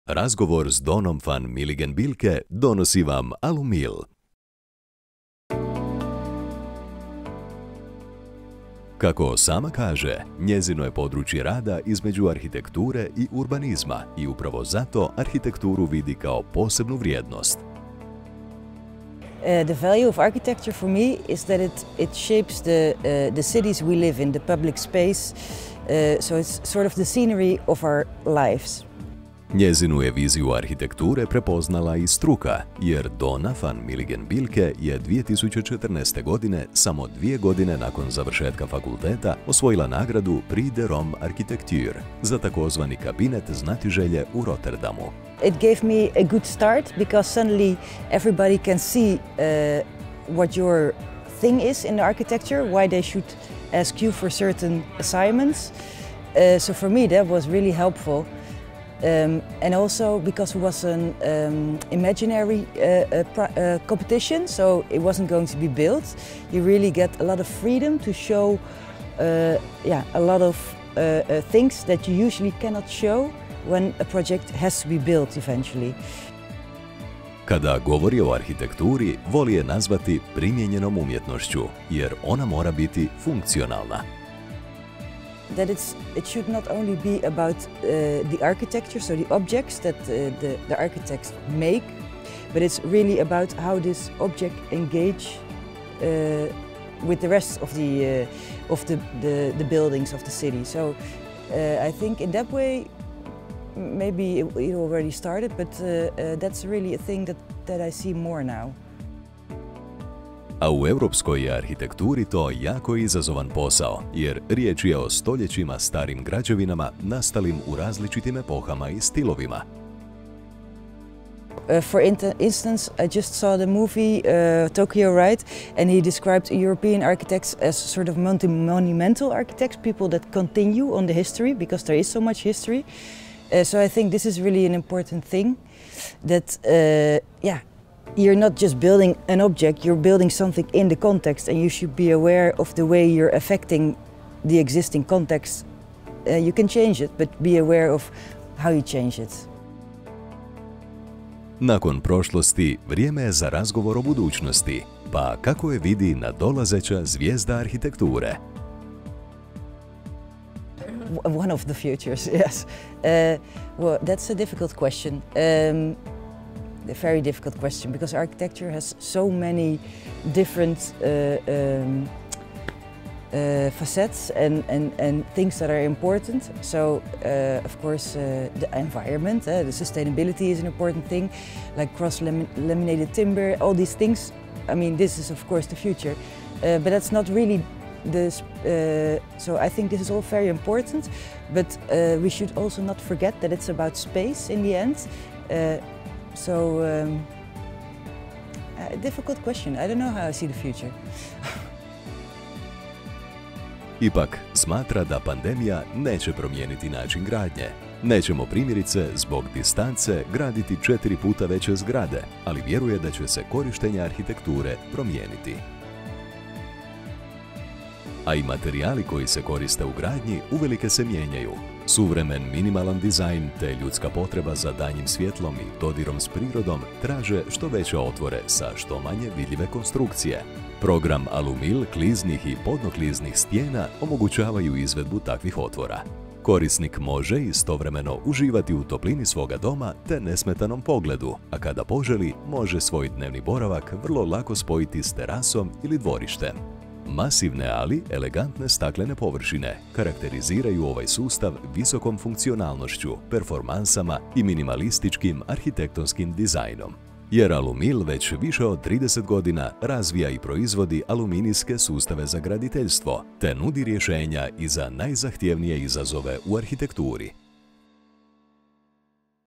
Razgovor s Donom van Miligenbilke donosi vam Alumil. Kako sama kaže, njezino je područje rada između arhitekture i urbanizma i upravo zato arhitekturu vidi kao posebnu vrijednost. The value of architecture for me is that it shapes the cities we live in, the public space, so it's sort of the scenery of our lives. Njezinu je viziju arhitekture prepoznala i struka, jer Dona van Miligenbilke je 2014. godine, samo 2 godine nakon završetka fakulteta, osvojila nagradu Prix de Rome Arhitekture za takozvani kabinet znatiželje u Rotterdamu. It gave me a good start because suddenly everybody can see what your thing is in the architecture, why they should ask you for certain assignments. So for me that was really helpful. And also because it was an imaginary competition, so it wasn't going to be built. You really get a lot of freedom to show a lot of things that you usually cannot show when a project has to be built eventually. Kada govori o arhitekturi, voli je nazvati primijenjenom umjetnošću, jer ona mora biti funkcionalna. That it should not only be about the architecture, so the objects that the architects make, but it's really about how this object engage with the rest of the buildings of the city. So I think in that way, maybe it already started, but that's really a thing that I see more now. A u europskoj je arhitekturi to jako izazovan posao, jer riječ je o stoljećima starim građevinama nastalim u različitim epohama i stilovima. For instance, I just saw the movie Tokyo, right? And he described European architects as sort of monumental architects, people that continue on the history because there is so much history. So I think this is really an important thing, that you're not just building an object, you're building something in the context, and you should be aware of the way you're affecting the existing context. You can change it, but be aware of how you change it. Nakon prošlosti, vrijeme je za razgovor o budućnosti, pa kako je vidi nadolazeća zvijezda arhitekture? One of the futures, yes. Well, that's a difficult question. A very difficult question, because architecture has so many different facets and things that are important. So, of course, the environment, the sustainability is an important thing, like cross-laminated timber, all these things. I mean, this is of course the future, but that's not really this. So I think this is all very important, but we should also not forget that it's about space in the end. So, a difficult question. I don't know how I see the future. Ipak, smatra da pandemija neće promijeniti način gradnje. Nećemo primjerice zbog distance graditi 4 puta veće zgrade, ali vjeruje da će se korištenje arhitekture promijeniti. A i materijali koji se koriste u gradnji uvelike se mijenjaju. Suvremen minimalan dizajn te ljudska potreba za danjim svjetlom i dodirom s prirodom traže što veće otvore sa što manje vidljive konstrukcije. Program Alumil kliznih i podnokliznih stijena omogućavaju izvedbu takvih otvora. Korisnik može istovremeno uživati u toplini svoga doma te nesmetanom pogledu, a kada poželi može svoj dnevni boravak vrlo lako spojiti s terasom ili dvorištem. Masivne, ali elegantne staklene površine karakteriziraju ovaj sustav visokom funkcionalnošću, performansama i minimalističkim arhitektonskim dizajnom. Jer Alumil već više od 30 godina razvija i proizvodi aluminijske sustave za graditeljstvo, te nudi rješenja i za najzahtjevnije izazove u arhitekturi.